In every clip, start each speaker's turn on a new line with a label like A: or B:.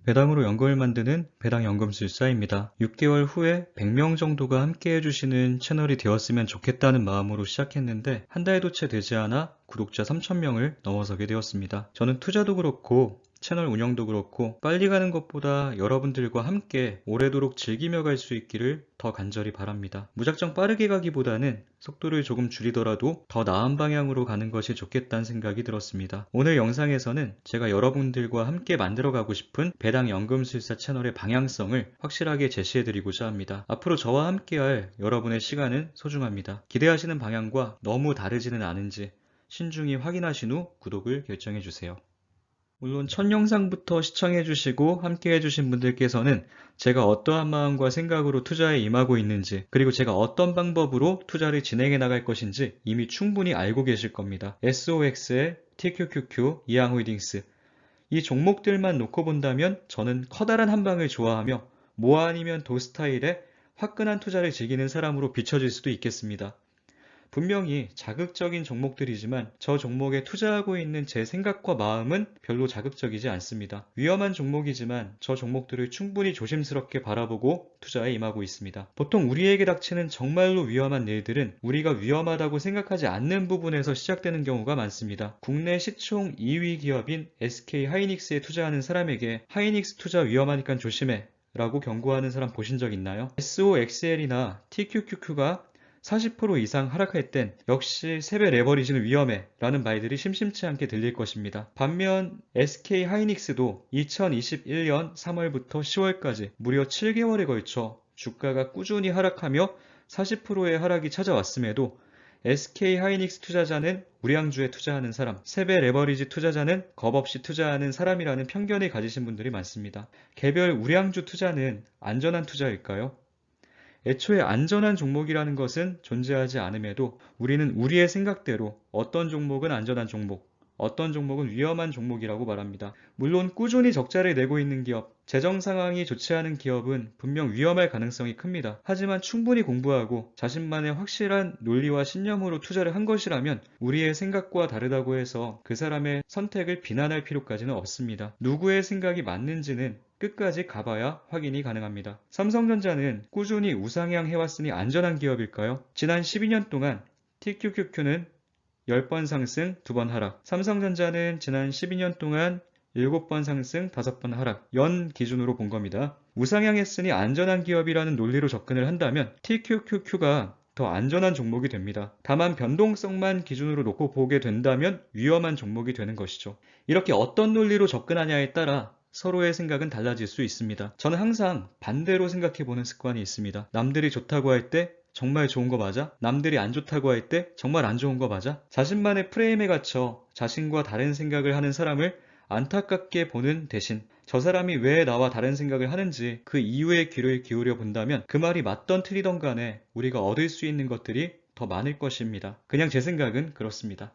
A: 배당으로 연금을 만드는 배당연금술사입니다. 6개월 후에 100명 정도가 함께 해주시는 채널이 되었으면 좋겠다는 마음으로 시작했는데 한 달도 채 되지 않아 구독자 3,000명을 넘어서게 되었습니다. 저는 투자도 그렇고 채널 운영도 그렇고 빨리 가는 것보다 여러분들과 함께 오래도록 즐기며 갈 수 있기를 더 간절히 바랍니다. 무작정 빠르게 가기보다는 속도를 조금 줄이더라도 더 나은 방향으로 가는 것이 좋겠다는 생각이 들었습니다. 오늘 영상에서는 제가 여러분들과 함께 만들어가고 싶은 배당연금술사 채널의 방향성을 확실하게 제시해드리고자 합니다. 앞으로 저와 함께할 여러분의 시간은 소중합니다. 기대하시는 방향과 너무 다르지는 않은지 신중히 확인하신 후 구독을 결정해주세요. 물론 첫 영상부터 시청해주시고 함께해주신 분들께서는 제가 어떠한 마음과 생각으로 투자에 임하고 있는지, 그리고 제가 어떤 방법으로 투자를 진행해 나갈 것인지 이미 충분히 알고 계실 겁니다. SOXL, TQQQ, 이항홀딩스 이 종목들만 놓고 본다면 저는 커다란 한방을 좋아하며 모아 아니면 도 스타일의 화끈한 투자를 즐기는 사람으로 비춰질 수도 있겠습니다. 분명히 자극적인 종목들이지만 저 종목에 투자하고 있는 제 생각과 마음은 별로 자극적이지 않습니다. 위험한 종목이지만 저 종목들을 충분히 조심스럽게 바라보고 투자에 임하고 있습니다. 보통 우리에게 닥치는 정말로 위험한 일들은 우리가 위험하다고 생각하지 않는 부분에서 시작되는 경우가 많습니다. 국내 시총 2위 기업인 SK 하이닉스에 투자하는 사람에게 하이닉스 투자 위험하니까 조심해 라고 경고하는 사람 보신 적 있나요? SOXL이나 TQQQ가 40% 이상 하락할 땐 역시 3배 레버리지는 위험해 라는 말들이 심심치 않게 들릴 것입니다. 반면 SK 하이닉스도 2021년 3월부터 10월까지 무려 7개월에 걸쳐 주가가 꾸준히 하락하며 40%의 하락이 찾아왔음에도 SK 하이닉스 투자자는 우량주에 투자하는 사람, 3배 레버리지 투자자는 겁없이 투자하는 사람이라는 편견을 가지신 분들이 많습니다. 개별 우량주 투자는 안전한 투자일까요? 애초에 안전한 종목이라는 것은 존재하지 않음에도 우리는 우리의 생각대로 어떤 종목은 안전한 종목, 어떤 종목은 위험한 종목이라고 말합니다. 물론 꾸준히 적자를 내고 있는 기업, 재정 상황이 좋지 않은 기업은 분명 위험할 가능성이 큽니다. 하지만 충분히 공부하고 자신만의 확실한 논리와 신념으로 투자를 한 것이라면 우리의 생각과 다르다고 해서 그 사람의 선택을 비난할 필요까지는 없습니다. 누구의 생각이 맞는지는 끝까지 가봐야 확인이 가능합니다. 삼성전자는 꾸준히 우상향 해왔으니 안전한 기업일까요? 지난 12년 동안 TQQQ는 10번 상승, 2번 하락. 삼성전자는 지난 12년 동안 7번 상승, 5번 하락. 연 기준으로 본 겁니다. 우상향했으니 안전한 기업이라는 논리로 접근을 한다면 TQQQ가 더 안전한 종목이 됩니다. 다만 변동성만 기준으로 놓고 보게 된다면 위험한 종목이 되는 것이죠. 이렇게 어떤 논리로 접근하냐에 따라 서로의 생각은 달라질 수 있습니다. 저는 항상 반대로 생각해보는 습관이 있습니다. 남들이 좋다고 할 때 정말 좋은 거 맞아? 남들이 안 좋다고 할 때 정말 안 좋은 거 맞아? 자신만의 프레임에 갇혀 자신과 다른 생각을 하는 사람을 안타깝게 보는 대신 저 사람이 왜 나와 다른 생각을 하는지 그 이유에 귀를 기울여 본다면 그 말이 맞던 틀리던 간에 우리가 얻을 수 있는 것들이 더 많을 것입니다. 그냥 제 생각은 그렇습니다.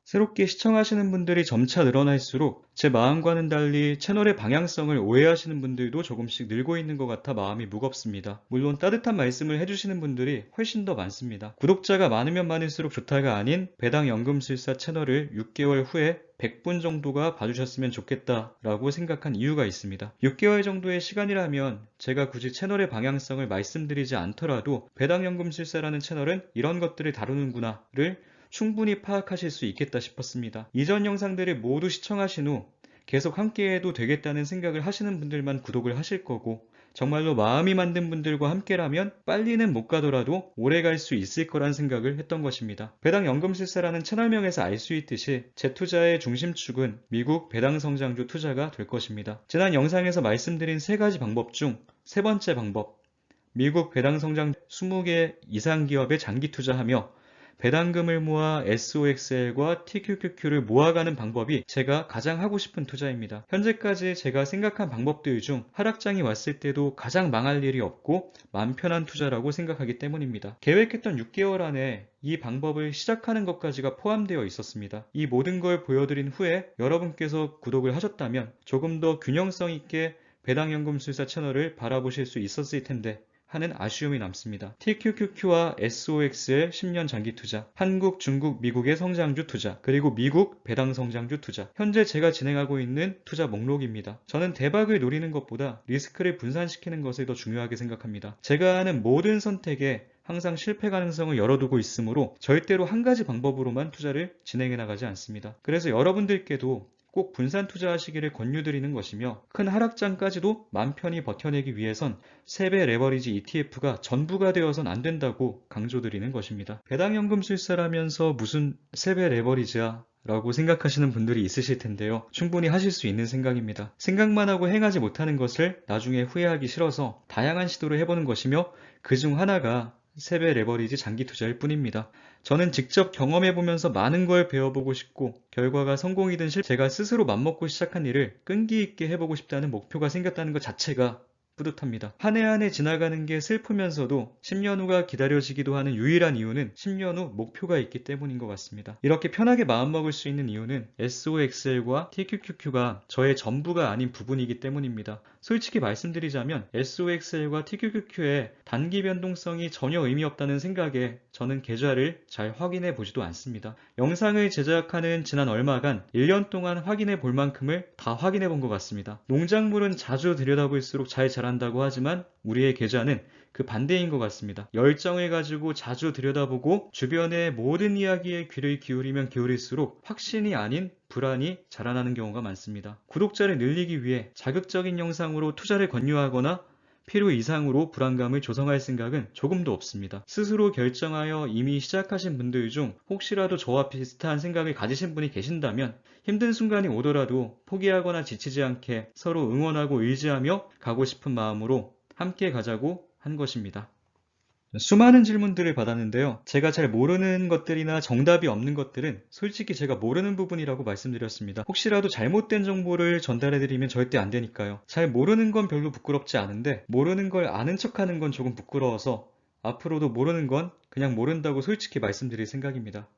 A: 새롭게 시청하시는 분들이 점차 늘어날수록 제 마음과는 달리 채널의 방향성을 오해하시는 분들도 조금씩 늘고 있는 것 같아 마음이 무겁습니다. 물론 따뜻한 말씀을 해주시는 분들이 훨씬 더 많습니다. 구독자가 많으면 많을수록 좋다가 아닌 배당연금술사 채널을 6개월 후에 100분 정도가 봐주셨으면 좋겠다라고 생각한 이유가 있습니다. 6개월 정도의 시간이라면 제가 굳이 채널의 방향성을 말씀드리지 않더라도 배당연금술사라는 채널은 이런 것들을 다루는구나를 충분히 파악하실 수 있겠다 싶었습니다. 이전 영상들을 모두 시청하신 후 계속 함께해도 되겠다는 생각을 하시는 분들만 구독을 하실 거고 정말로 마음이 만든 분들과 함께라면 빨리는 못 가더라도 오래 갈 수 있을 거란 생각을 했던 것입니다. 배당연금술사라는 채널명에서 알 수 있듯이 제 투자의 중심축은 미국 배당성장주 투자가 될 것입니다. 지난 영상에서 말씀드린 3가지 방법 중 3번째 방법, 미국 배당성장 20개 이상 기업에 장기 투자하며 배당금을 모아 SOXL과 TQQQ를 모아가는 방법이 제가 가장 하고 싶은 투자입니다. 현재까지 제가 생각한 방법들 중 하락장이 왔을 때도 가장 망할 일이 없고 마음 편한 투자라고 생각하기 때문입니다. 계획했던 6개월 안에 이 방법을 시작하는 것까지가 포함되어 있었습니다. 이 모든 걸 보여드린 후에 여러분께서 구독을 하셨다면 조금 더 균형성 있게 배당연금술사 채널을 바라보실 수 있었을 텐데 하는 아쉬움이 남습니다. TQQQ와 SOX의 10년 장기 투자, 한국, 중국, 미국의 성장주 투자, 그리고 미국 배당 성장주 투자. 현재 제가 진행하고 있는 투자 목록입니다. 저는 대박을 노리는 것보다 리스크를 분산시키는 것을 더 중요하게 생각합니다. 제가 하는 모든 선택에 항상 실패 가능성을 열어두고 있으므로 절대로 한 가지 방법으로만 투자를 진행해 나가지 않습니다. 그래서 여러분들께도 꼭 분산 투자하시기를 권유드리는 것이며, 큰 하락장까지도 맘 편히 버텨내기 위해선 3배 레버리지 ETF가 전부가 되어선 안 된다고 강조드리는 것입니다. 배당연금술사라면서 무슨 3배 레버리지야 라고 생각하시는 분들이 있으실 텐데요. 충분히 하실 수 있는 생각입니다. 생각만 하고 행하지 못하는 것을 나중에 후회하기 싫어서 다양한 시도를 해보는 것이며, 그중 하나가 3배 레버리지 장기 투자일 뿐입니다. 저는 직접 경험해보면서 많은 걸 배워보고 싶고, 결과가 성공이든 실패, 제가 스스로 맘먹고 시작한 일을 끈기 있게 해보고 싶다는 목표가 생겼다는 것 자체가 뿌듯합니다. 한 해 한 해 지나가는 게 슬프면서도 10년 후가 기다려지기도 하는 유일한 이유는 10년 후 목표가 있기 때문인 것 같습니다. 이렇게 편하게 마음먹을 수 있는 이유는 SOXL과 TQQQ가 저의 전부가 아닌 부분이기 때문입니다. 솔직히 말씀드리자면 SOXL과 TQQQ의 단기 변동성이 전혀 의미 없다는 생각에 저는 계좌를 잘 확인해 보지도 않습니다. 영상을 제작하는 지난 얼마간 1년 동안 확인해 볼 만큼을 다 확인해 본 것 같습니다. 농작물은 자주 들여다볼수록 잘 자란다고 하지만 우리의 계좌는 그 반대인 것 같습니다. 열정을 가지고 자주 들여다보고 주변의 모든 이야기에 귀를 기울이면 기울일수록 확신이 아닌 불안이 자라나는 경우가 많습니다. 구독자를 늘리기 위해 자극적인 영상으로 투자를 권유하거나 필요 이상으로 불안감을 조성할 생각은 조금도 없습니다. 스스로 결정하여 이미 시작하신 분들 중 혹시라도 저와 비슷한 생각을 가지신 분이 계신다면, 힘든 순간이 오더라도 포기하거나 지치지 않게 서로 응원하고 의지하며 가고 싶은 마음으로 함께 가자고 한 것입니다. 수많은 질문들을 받았는데요. 제가 잘 모르는 것들이나 정답이 없는 것들은 솔직히 제가 모르는 부분이라고 말씀드렸습니다. 혹시라도 잘못된 정보를 전달해드리면 절대 안 되니까요. 잘 모르는 건 별로 부끄럽지 않은데 모르는 걸 아는 척하는 건 조금 부끄러워서 앞으로도 모르는 건 그냥 모른다고 솔직히 말씀드릴 생각입니다.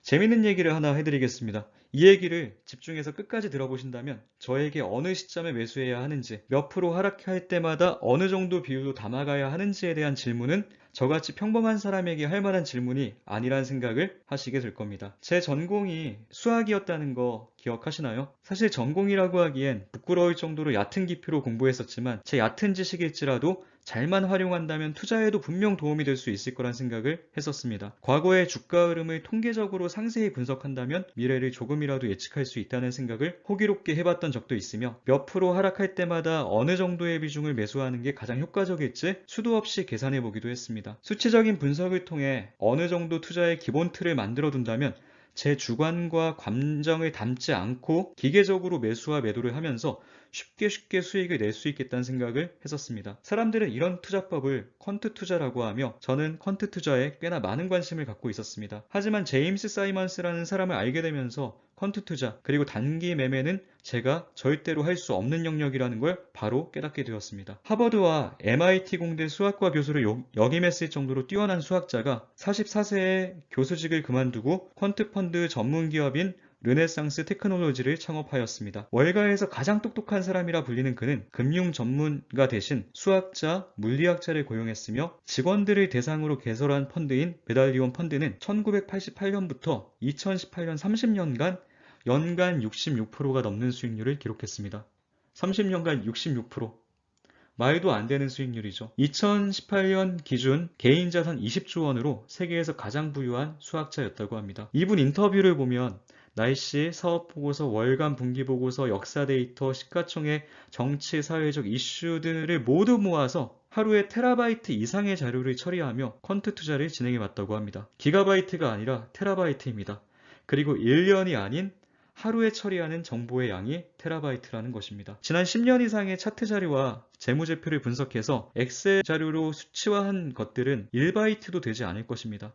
A: 재밌는 얘기를 하나 해드리겠습니다. 이 얘기를 집중해서 끝까지 들어보신다면 저에게 어느 시점에 매수해야 하는지, 몇 프로 하락할 때마다 어느 정도 비율로 담아가야 하는지에 대한 질문은 저같이 평범한 사람에게 할 만한 질문이 아니란 생각을 하시게 될 겁니다. 제 전공이 수학이었다는 거 기억하시나요? 사실 전공이라고 하기엔 부끄러울 정도로 얕은 깊이로 공부했었지만, 제 얕은 지식일지라도 잘만 활용한다면 투자에도 분명 도움이 될 수 있을 거란 생각을 했었습니다. 과거의 주가 흐름을 통계적으로 상세히 분석한다면 미래를 조금이라도 예측할 수 있다는 생각을 호기롭게 해봤던 적도 있으며, 몇 프로 하락할 때마다 어느 정도의 비중을 매수하는 게 가장 효과적일지 수도 없이 계산해 보기도 했습니다. 수치적인 분석을 통해 어느 정도 투자의 기본 틀을 만들어 둔다면 제 주관과 감정을 담지 않고 기계적으로 매수와 매도를 하면서 쉽게 수익을 낼 수 있겠다는 생각을 했었습니다. 사람들은 이런 투자법을 퀀트 투자라고 하며, 저는 퀀트 투자에 꽤나 많은 관심을 갖고 있었습니다. 하지만 제임스 사이먼스라는 사람을 알게 되면서 퀀트 투자 그리고 단기 매매는 제가 절대로 할 수 없는 영역이라는 걸 바로 깨닫게 되었습니다. 하버드와 MIT 공대 수학과 교수를 역임했을 정도로 뛰어난 수학자가 44세에 교수직을 그만두고 퀀트 펀드 전문 기업인 르네상스 테크놀로지를 창업하였습니다. 월가에서 가장 똑똑한 사람이라 불리는 그는 금융 전문가 대신 수학자, 물리학자를 고용했으며, 직원들을 대상으로 개설한 펀드인 메달리온 펀드는 1988년부터 2018년 30년간 연간 66%가 넘는 수익률을 기록했습니다. 30년간 66%. 말도 안 되는 수익률이죠. 2018년 기준 개인 자산 20조 원으로 세계에서 가장 부유한 수학자였다고 합니다. 이분 인터뷰를 보면 날씨, 사업보고서, 월간 분기보고서, 역사 데이터, 시가총액, 정치, 사회적 이슈들을 모두 모아서 하루에 테라바이트 이상의 자료를 처리하며 퀀트 투자를 진행해봤다고 합니다. 기가바이트가 아니라 테라바이트입니다. 그리고 1년이 아닌 하루에 처리하는 정보의 양이 테라바이트라는 것입니다. 지난 10년 이상의 차트 자료와 재무제표를 분석해서 엑셀 자료로 수치화한 것들은 1바이트도 되지 않을 것입니다.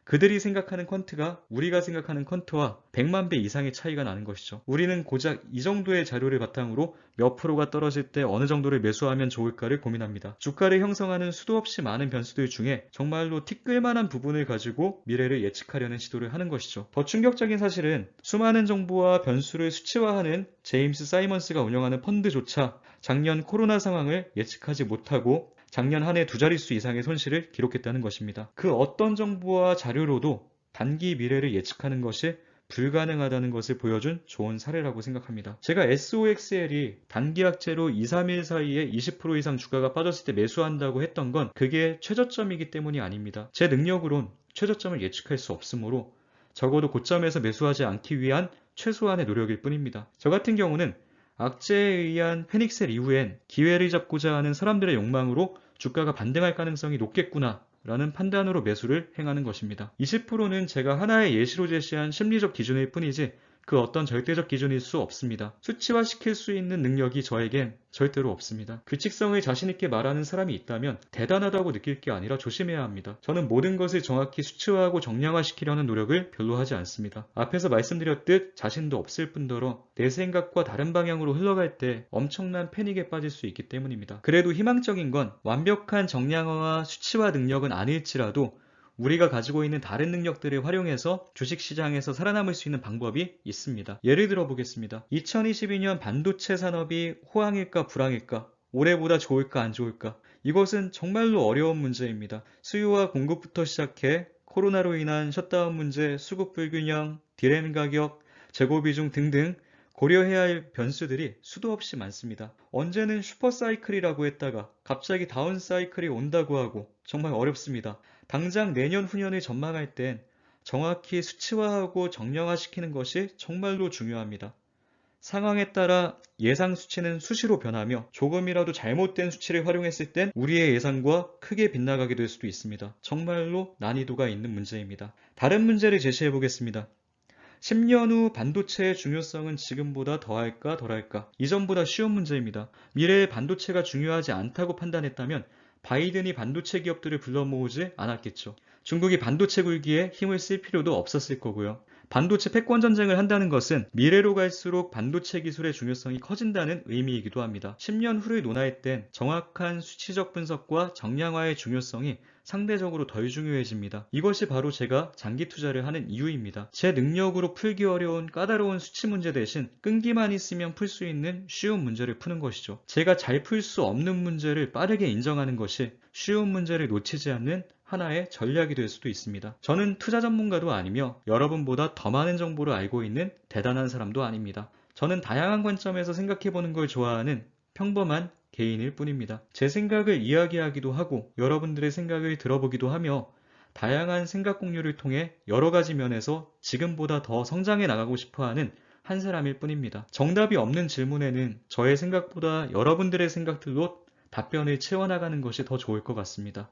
A: 그들이 생각하는 퀀트가 우리가 생각하는 퀀트와 100만 배 이상의 차이가 나는 것이죠. 우리는 고작 이 정도의 자료를 바탕으로 몇 프로가 떨어질 때 어느 정도를 매수하면 좋을까를 고민합니다. 주가를 형성하는 수도 없이 많은 변수들 중에 정말로 티끌만한 부분을 가지고 미래를 예측하려는 시도를 하는 것이죠. 더 충격적인 사실은 수많은 정보와 변수를 수치화하는 제임스 사이먼스가 운영하는 펀드조차 작년 코로나 상황을 예측하지 못하고 작년 한 해 두 자릿수 이상의 손실을 기록했다는 것입니다. 그 어떤 정보와 자료로도 단기 미래를 예측하는 것이 불가능하다는 것을 보여준 좋은 사례라고 생각합니다. 제가 SOXL이 단기약제로 2, 3일 사이에 20% 이상 주가가 빠졌을 때 매수한다고 했던 건 그게 최저점이기 때문이 아닙니다. 제 능력으론 최저점을 예측할 수 없으므로 적어도 고점에서 매수하지 않기 위한 최소한의 노력일 뿐입니다. 저 같은 경우는 악재에 의한 패닉셀 이후엔 기회를 잡고자 하는 사람들의 욕망으로 주가가 반등할 가능성이 높겠구나 라는 판단으로 매수를 행하는 것입니다. 20%는 제가 하나의 예시로 제시한 심리적 기준일 뿐이지 그 어떤 절대적 기준일 수 없습니다. 수치화시킬 수 있는 능력이 저에겐 절대로 없습니다. 규칙성을 자신있게 말하는 사람이 있다면 대단하다고 느낄 게 아니라 조심해야 합니다. 저는 모든 것을 정확히 수치화하고 정량화시키려는 노력을 별로 하지 않습니다. 앞에서 말씀드렸듯 자신도 없을 뿐더러 내 생각과 다른 방향으로 흘러갈 때 엄청난 패닉에 빠질 수 있기 때문입니다. 그래도 희망적인 건 완벽한 정량화와 수치화 능력은 아닐지라도 우리가 가지고 있는 다른 능력들을 활용해서 주식시장에서 살아남을 수 있는 방법이 있습니다. 예를 들어 보겠습니다. 2022년 반도체 산업이 호황일까 불황일까? 올해보다 좋을까 안 좋을까? 이것은 정말로 어려운 문제입니다. 수요와 공급부터 시작해 코로나로 인한 셧다운 문제, 수급 불균형, 디램 가격, 재고 비중 등등 고려해야 할 변수들이 수도 없이 많습니다. 언제는 슈퍼사이클이라고 했다가 갑자기 다운사이클이 온다고 하고 정말 어렵습니다. 당장 내년 후년을 전망할 땐 정확히 수치화하고 정량화시키는 것이 정말로 중요합니다. 상황에 따라 예상 수치는 수시로 변하며 조금이라도 잘못된 수치를 활용했을 땐 우리의 예상과 크게 빗나가게 될 수도 있습니다. 정말로 난이도가 있는 문제입니다. 다른 문제를 제시해 보겠습니다. 10년 후 반도체의 중요성은 지금보다 더할까 덜할까? 이전보다 쉬운 문제입니다. 미래의 반도체가 중요하지 않다고 판단했다면 바이든이 반도체 기업들을 불러 모으지 않았겠죠. 중국이 반도체 굴기에 힘을 쓸 필요도 없었을 거고요. 반도체 패권 전쟁을 한다는 것은 미래로 갈수록 반도체 기술의 중요성이 커진다는 의미이기도 합니다. 10년 후를 논할 땐 정확한 수치적 분석과 정량화의 중요성이 상대적으로 덜 중요해집니다. 이것이 바로 제가 장기 투자를 하는 이유입니다. 제 능력으로 풀기 어려운 까다로운 수치 문제 대신 끈기만 있으면 풀 수 있는 쉬운 문제를 푸는 것이죠. 제가 잘 풀 수 없는 문제를 빠르게 인정하는 것이 쉬운 문제를 놓치지 않는 하나의 전략이 될 수도 있습니다. 저는 투자 전문가도 아니며 여러분보다 더 많은 정보를 알고 있는 대단한 사람도 아닙니다. 저는 다양한 관점에서 생각해보는 걸 좋아하는 평범한 개인일 뿐입니다. 제 생각을 이야기하기도 하고 여러분들의 생각을 들어보기도 하며 다양한 생각 공유를 통해 여러 가지 면에서 지금보다 더 성장해 나가고 싶어하는 한 사람일 뿐입니다. 정답이 없는 질문에는 저의 생각보다 여러분들의 생각들로 답변을 채워나가는 것이 더 좋을 것 같습니다.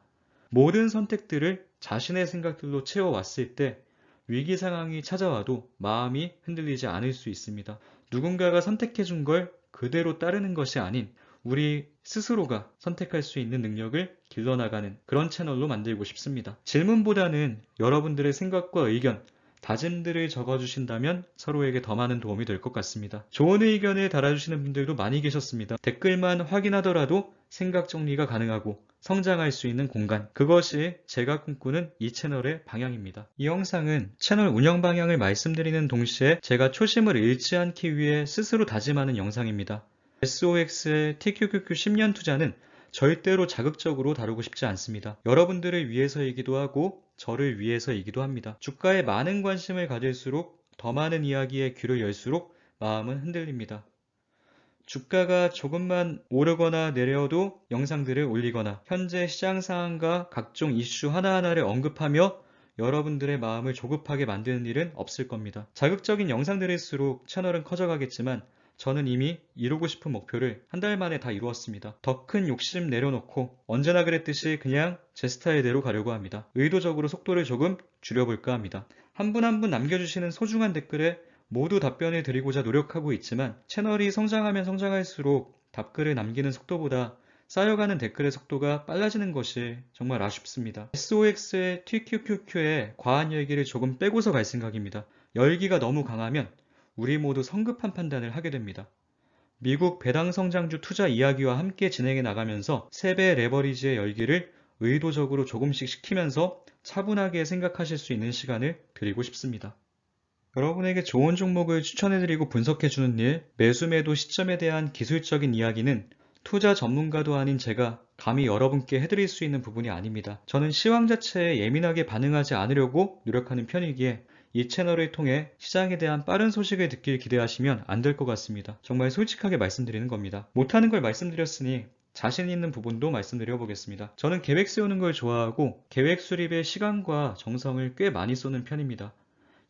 A: 모든 선택들을 자신의 생각들로 채워왔을 때 위기 상황이 찾아와도 마음이 흔들리지 않을 수 있습니다. 누군가가 선택해준 걸 그대로 따르는 것이 아닌 우리 스스로가 선택할 수 있는 능력을 길러나가는 그런 채널로 만들고 싶습니다. 질문보다는 여러분들의 생각과 의견, 다짐들을 적어주신다면 서로에게 더 많은 도움이 될 것 같습니다. 좋은 의견을 달아주시는 분들도 많이 계셨습니다. 댓글만 확인하더라도 생각 정리가 가능하고 성장할 수 있는 공간, 그것이 제가 꿈꾸는 이 채널의 방향입니다. 이 영상은 채널 운영 방향을 말씀드리는 동시에 제가 초심을 잃지 않기 위해 스스로 다짐하는 영상입니다. SOX의 TQQQ 10년 투자는 절대로 자극적으로 다루고 싶지 않습니다. 여러분들을 위해서이기도 하고 저를 위해서이기도 합니다. 주가에 많은 관심을 가질수록 더 많은 이야기에 귀를 열수록 마음은 흔들립니다. 주가가 조금만 오르거나 내려도 영상들을 올리거나 현재 시장 상황과 각종 이슈 하나하나를 언급하며 여러분들의 마음을 조급하게 만드는 일은 없을 겁니다. 자극적인 영상들일수록 채널은 커져가겠지만 저는 이미 이루고 싶은 목표를 한 달 만에 다 이루었습니다. 더 큰 욕심 내려놓고 언제나 그랬듯이 그냥 제 스타일대로 가려고 합니다. 의도적으로 속도를 조금 줄여볼까 합니다. 한 분 한 분 남겨주시는 소중한 댓글에 모두 답변을 드리고자 노력하고 있지만 채널이 성장하면 성장할수록 답글을 남기는 속도보다 쌓여가는 댓글의 속도가 빨라지는 것이 정말 아쉽습니다. SOX의 TQQQ에 과한 열기를 조금 빼고서 갈 생각입니다. 열기가 너무 강하면 우리 모두 성급한 판단을 하게 됩니다. 미국 배당 성장주 투자 이야기와 함께 진행해 나가면서 3배 레버리지의 열기를 의도적으로 조금씩 식히면서 차분하게 생각하실 수 있는 시간을 드리고 싶습니다. 여러분에게 좋은 종목을 추천해드리고 분석해주는 일, 매수 매도 시점에 대한 기술적인 이야기는 투자 전문가도 아닌 제가 감히 여러분께 해드릴 수 있는 부분이 아닙니다. 저는 시황 자체에 예민하게 반응하지 않으려고 노력하는 편이기에 이 채널을 통해 시장에 대한 빠른 소식을 듣길 기대하시면 안 될 것 같습니다. 정말 솔직하게 말씀드리는 겁니다. 못하는 걸 말씀드렸으니 자신 있는 부분도 말씀드려 보겠습니다. 저는 계획 세우는 걸 좋아하고 계획 수립에 시간과 정성을 꽤 많이 쏘는 편입니다.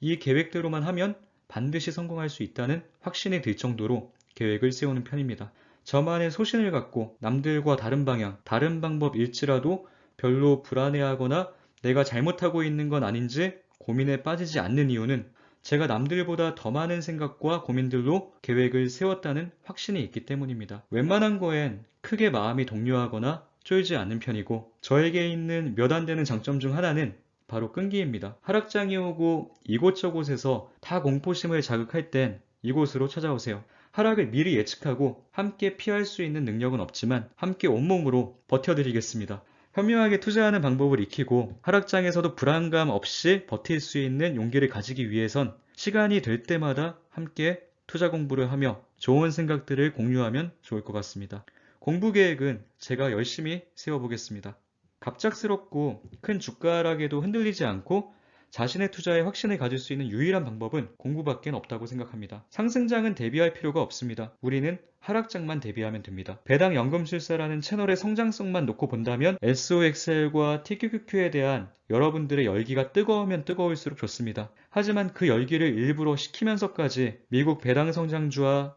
A: 이 계획대로만 하면 반드시 성공할 수 있다는 확신이 들 정도로 계획을 세우는 편입니다. 저만의 소신을 갖고 남들과 다른 방향, 다른 방법일지라도 별로 불안해하거나 내가 잘못하고 있는 건 아닌지 고민에 빠지지 않는 이유는 제가 남들보다 더 많은 생각과 고민들로 계획을 세웠다는 확신이 있기 때문입니다. 웬만한 거엔 크게 마음이 동요하거나 쫄지 않는 편이고 저에게 있는 몇 안 되는 장점 중 하나는 바로 끈기입니다. 하락장이 오고 이곳저곳에서 다 공포심을 자극할 땐 이곳으로 찾아오세요. 하락을 미리 예측하고 함께 피할 수 있는 능력은 없지만 함께 온몸으로 버텨드리겠습니다. 현명하게 투자하는 방법을 익히고 하락장에서도 불안감 없이 버틸 수 있는 용기를 가지기 위해선 시간이 될 때마다 함께 투자 공부를 하며 좋은 생각들을 공유하면 좋을 것 같습니다. 공부 계획은 제가 열심히 세워보겠습니다. 갑작스럽고 큰 주가 하락에도 흔들리지 않고 자신의 투자에 확신을 가질 수 있는 유일한 방법은 공부밖에 없다고 생각합니다. 상승장은 대비할 필요가 없습니다. 우리는 하락장만 대비하면 됩니다. 배당 연금술사라는 채널의 성장성만 놓고 본다면 SOXL과 TQQQ에 대한 여러분들의 열기가 뜨거우면 뜨거울수록 좋습니다. 하지만 그 열기를 일부러 식히면서까지 미국 배당 성장주와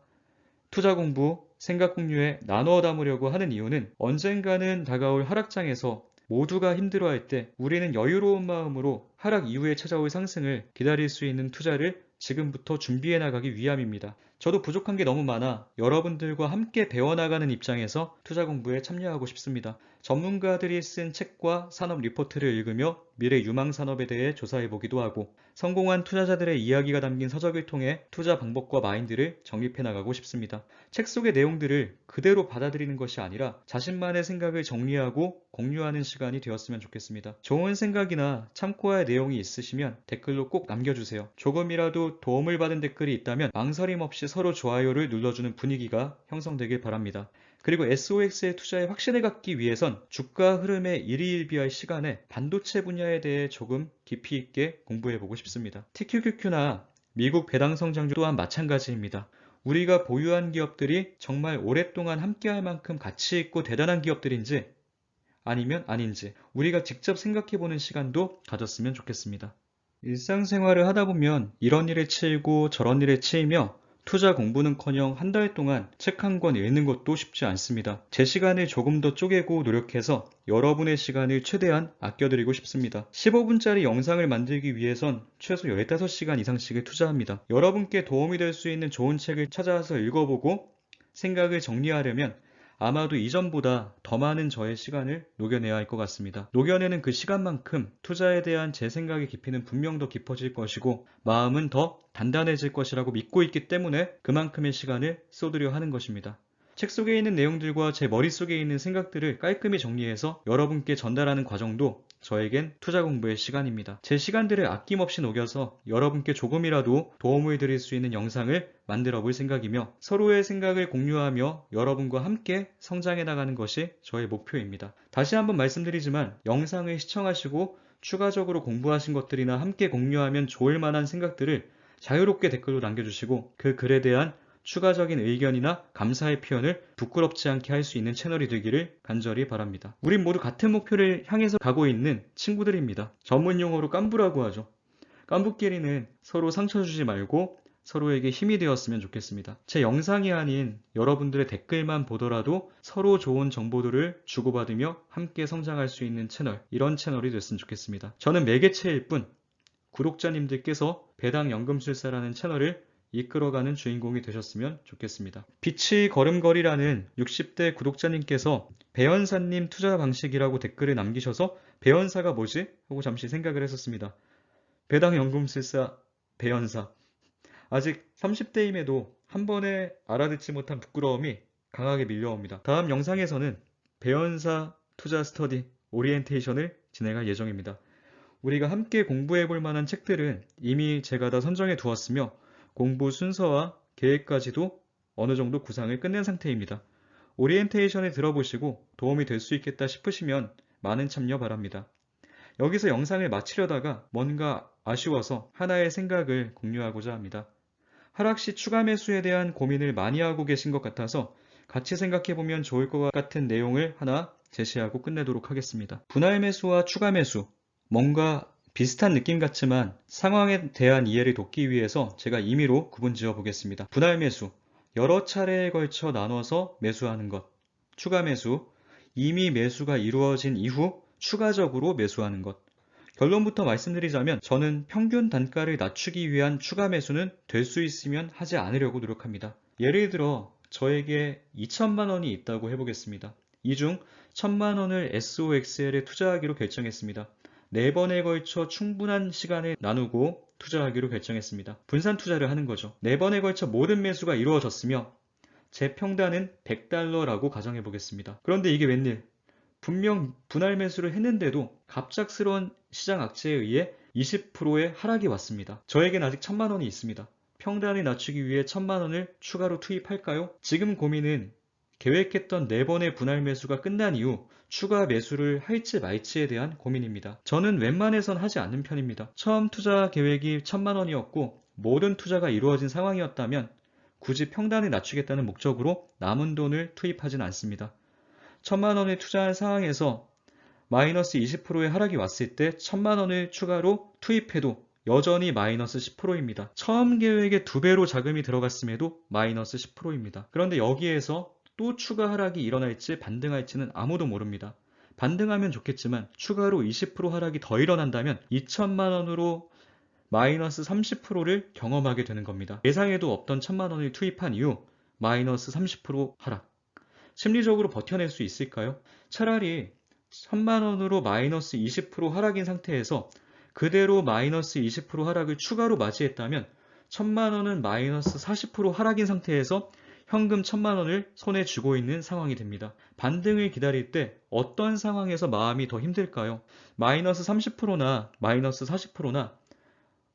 A: 투자 공부, 생각 공유에 나누어 담으려고 하는 이유는 언젠가는 다가올 하락장에서 모두가 힘들어할 때 우리는 여유로운 마음으로 하락 이후에 찾아올 상승을 기다릴 수 있는 투자를 지금부터 준비해 나가기 위함입니다. 저도 부족한 게 너무 많아 여러분들과 함께 배워나가는 입장에서 투자 공부에 참여하고 싶습니다. 전문가들이 쓴 책과 산업 리포트를 읽으며 미래 유망 산업에 대해 조사해 보기도 하고 성공한 투자자들의 이야기가 담긴 서적을 통해 투자 방법과 마인드를 정립해 나가고 싶습니다. 책 속의 내용들을 그대로 받아들이는 것이 아니라 자신만의 생각을 정리하고 공유하는 시간이 되었으면 좋겠습니다. 좋은 생각이나 참고할 내용이 있으시면 댓글로 꼭 남겨주세요. 조금이라도 도움을 받은 댓글이 있다면 망설임 없이 서로 좋아요를 눌러주는 분위기가 형성되길 바랍니다. 그리고 SOX의 투자에 확신을 갖기 위해선 주가 흐름에 일희일비할 시간에 반도체 분야에 대해 조금 깊이 있게 공부해보고 싶습니다. TQQQ나 미국 배당 성장주 또한 마찬가지입니다. 우리가 보유한 기업들이 정말 오랫동안 함께할 만큼 가치 있고 대단한 기업들인지 아니면 아닌지 우리가 직접 생각해보는 시간도 가졌으면 좋겠습니다. 일상생활을 하다 보면 이런 일에 치이고 저런 일에 치이며 투자 공부는커녕 한 달 동안 책 한 권 읽는 것도 쉽지 않습니다. 제 시간을 조금 더 쪼개고 노력해서 여러분의 시간을 최대한 아껴드리고 싶습니다. 15분짜리 영상을 만들기 위해선 최소 15시간 이상씩을 투자합니다. 여러분께 도움이 될 수 있는 좋은 책을 찾아서 읽어보고 생각을 정리하려면 아마도 이전보다 더 많은 저의 시간을 녹여내야 할 것 같습니다. 녹여내는 그 시간만큼 투자에 대한 제 생각의 깊이는 분명 더 깊어질 것이고 마음은 더 단단해질 것이라고 믿고 있기 때문에 그만큼의 시간을 쏟으려 하는 것입니다. 책 속에 있는 내용들과 제 머릿속에 있는 생각들을 깔끔히 정리해서 여러분께 전달하는 과정도 저에겐 투자 공부의 시간입니다. 제 시간들을 아낌없이 녹여서 여러분께 조금이라도 도움을 드릴 수 있는 영상을 만들어 볼 생각이며 서로의 생각을 공유하며 여러분과 함께 성장해 나가는 것이 저의 목표입니다. 다시 한번 말씀드리지만 영상을 시청하시고 추가적으로 공부하신 것들이나 함께 공유하면 좋을 만한 생각들을 자유롭게 댓글로 남겨주시고 그 글에 대한 추가적인 의견이나 감사의 표현을 부끄럽지 않게 할 수 있는 채널이 되기를 간절히 바랍니다. 우린 모두 같은 목표를 향해서 가고 있는 친구들입니다. 전문 용어로 깐부라고 하죠. 깐부끼리는 서로 상처 주지 말고 서로에게 힘이 되었으면 좋겠습니다. 제 영상이 아닌 여러분들의 댓글만 보더라도 서로 좋은 정보들을 주고받으며 함께 성장할 수 있는 채널, 이런 채널이 됐으면 좋겠습니다. 저는 매개체일 뿐 구독자님들께서 배당 연금술사라는 채널을 이끌어가는 주인공이 되셨으면 좋겠습니다. 빛이 걸음걸이라는 60대 구독자님께서 배연사님 투자 방식이라고 댓글을 남기셔서 배연사가 뭐지? 하고 잠시 생각을 했었습니다. 배당 연금술사 배연사. 아직 30대임에도 한 번에 알아듣지 못한 부끄러움이 강하게 밀려옵니다. 다음 영상에서는 배연사 투자 스터디 오리엔테이션을 진행할 예정입니다. 우리가 함께 공부해 볼 만한 책들은 이미 제가 다 선정해 두었으며 공부 순서와 계획까지도 어느 정도 구상을 끝낸 상태입니다. 오리엔테이션에 들어보시고 도움이 될 수 있겠다 싶으시면 많은 참여 바랍니다. 여기서 영상을 마치려다가 뭔가 아쉬워서 하나의 생각을 공유하고자 합니다. 하락 시 추가 매수에 대한 고민을 많이 하고 계신 것 같아서 같이 생각해보면 좋을 것 같은 내용을 하나 제시하고 끝내도록 하겠습니다. 분할 매수와 추가 매수, 뭔가 비슷한 느낌 같지만 상황에 대한 이해를 돕기 위해서 제가 임의로 구분 지어 보겠습니다. 분할 매수, 여러 차례에 걸쳐 나눠서 매수하는 것. 추가 매수, 이미 매수가 이루어진 이후 추가적으로 매수하는 것. 결론부터 말씀드리자면 저는 평균 단가를 낮추기 위한 추가 매수는 될 수 있으면 하지 않으려고 노력합니다. 예를 들어 저에게 2천만 원이 있다고 해보겠습니다. 이 중 1,000만 원을 SOXL에 투자하기로 결정했습니다. 4번에 걸쳐 충분한 시간을 나누고 투자하기로 결정했습니다. 분산 투자를 하는 거죠. 4번에 걸쳐 모든 매수가 이루어졌으며 제 평단은 $100라고 가정해 보겠습니다. 그런데 이게 웬일? 분명 분할 매수를 했는데도 갑작스러운 시장 악재에 의해 20%의 하락이 왔습니다. 저에겐 아직 1,000만 원이 있습니다. 평단을 낮추기 위해 1,000만 원을 추가로 투입할까요? 지금 고민은 계획했던 4번의 분할 매수가 끝난 이후 추가 매수를 할지 말지에 대한 고민입니다. 저는 웬만해선 하지 않는 편입니다. 처음 투자 계획이 1,000만 원이었고 모든 투자가 이루어진 상황이었다면 굳이 평단을 낮추겠다는 목적으로 남은 돈을 투입하진 않습니다. 1,000만 원을 투자한 상황에서 마이너스 20%의 하락이 왔을 때 1,000만 원을 추가로 투입해도 여전히 마이너스 10%입니다. 처음 계획의 2배로 자금이 들어갔음에도 마이너스 10%입니다. 그런데 여기에서 또 추가 하락이 일어날지 반등할지는 아무도 모릅니다. 반등하면 좋겠지만 추가로 20% 하락이 더 일어난다면 2,000만 원으로 마이너스 30%를 경험하게 되는 겁니다. 예상에도 없던 1,000만 원을 투입한 이후 마이너스 30% 하락. 심리적으로 버텨낼 수 있을까요? 차라리 1,000만 원으로 마이너스 20% 하락인 상태에서 그대로 마이너스 20% 하락을 추가로 맞이했다면 1,000만 원은 마이너스 40% 하락인 상태에서 현금 1,000만 원을 손에 쥐고 있는 상황이 됩니다. 반등을 기다릴 때 어떤 상황에서 마음이 더 힘들까요? 마이너스 30%나 마이너스 40%나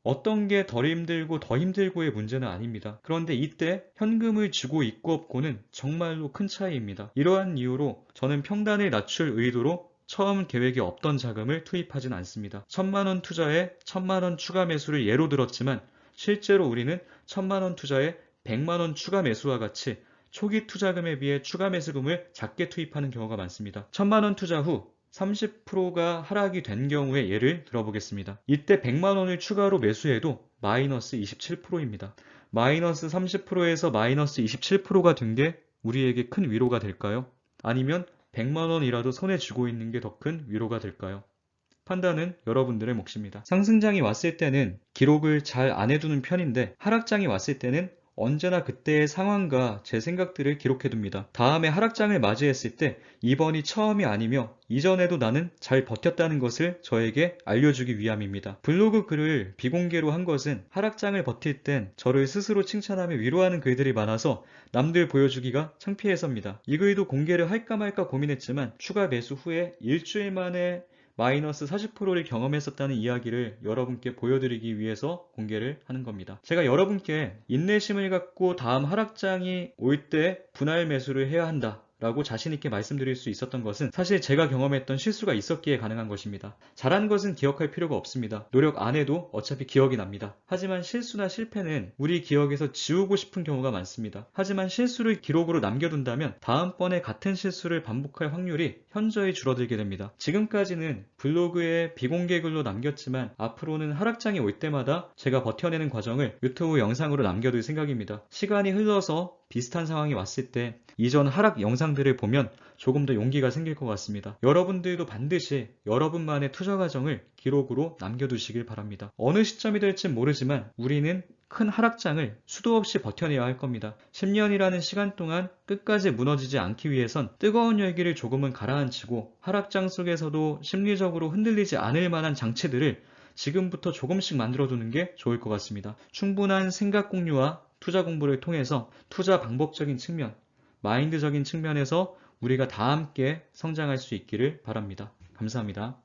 A: 어떤 게 덜 힘들고 더 힘들고의 문제는 아닙니다. 그런데 이때 현금을 쥐고 있고 없고는 정말로 큰 차이입니다. 이러한 이유로 저는 평단을 낮출 의도로 처음 계획에 없던 자금을 투입하진 않습니다. 1,000만 원 투자에 1,000만 원 추가 매수를 예로 들었지만 실제로 우리는 1,000만 원 투자에 100만 원 추가 매수와 같이 초기 투자금에 비해 추가 매수금을 작게 투입하는 경우가 많습니다. 1,000만 원 투자 후 30%가 하락이 된 경우의 예를 들어보겠습니다. 이때 100만 원을 추가로 매수해도 마이너스 27%입니다. 마이너스 30%에서 마이너스 27%가 된 게 우리에게 큰 위로가 될까요? 아니면 100만 원이라도 손에 쥐고 있는 게 더 큰 위로가 될까요? 판단은 여러분들의 몫입니다. 상승장이 왔을 때는 기록을 잘 안 해두는 편인데 하락장이 왔을 때는 언제나 그때의 상황과 제 생각들을 기록해둡니다. 다음에 하락장을 맞이했을 때 이번이 처음이 아니며 이전에도 나는 잘 버텼다는 것을 저에게 알려주기 위함입니다. 블로그 글을 비공개로 한 것은 하락장을 버틸 땐 저를 스스로 칭찬하며 위로하는 글들이 많아서 남들 보여주기가 창피해서입니다. 이 글도 공개를 할까 말까 고민했지만 추가 매수 후에 일주일 만에 마이너스 40%를 경험했었다는 이야기를 여러분께 보여드리기 위해서 공개를 하는 겁니다. 제가 여러분께 인내심을 갖고 다음 하락장이 올 때 분할 매수를 해야 한다 라고 자신있게 말씀드릴 수 있었던 것은 사실 제가 경험했던 실수가 있었기에 가능한 것입니다. 잘한 것은 기억할 필요가 없습니다. 노력 안 해도 어차피 기억이 납니다. 하지만 실수나 실패는 우리 기억에서 지우고 싶은 경우가 많습니다. 하지만 실수를 기록으로 남겨둔다면 다음번에 같은 실수를 반복할 확률이 현저히 줄어들게 됩니다. 지금까지는 블로그에 비공개 글로 남겼지만 앞으로는 하락장이 올 때마다 제가 버텨내는 과정을 유튜브 영상으로 남겨둘 생각입니다. 시간이 흘러서 비슷한 상황이 왔을 때 이전 하락 영상들을 보면 조금 더 용기가 생길 것 같습니다. 여러분들도 반드시 여러분만의 투자 과정을 기록으로 남겨두시길 바랍니다. 어느 시점이 될진 모르지만 우리는 큰 하락장을 수도 없이 버텨내야 할 겁니다. 10년이라는 시간 동안 끝까지 무너지지 않기 위해선 뜨거운 열기를 조금은 가라앉히고 하락장 속에서도 심리적으로 흔들리지 않을 만한 장치들을 지금부터 조금씩 만들어두는 게 좋을 것 같습니다. 충분한 생각 공유와 투자 공부를 통해서 투자 방법적인 측면, 마인드적인 측면에서 우리가 다 함께 성장할 수 있기를 바랍니다. 감사합니다.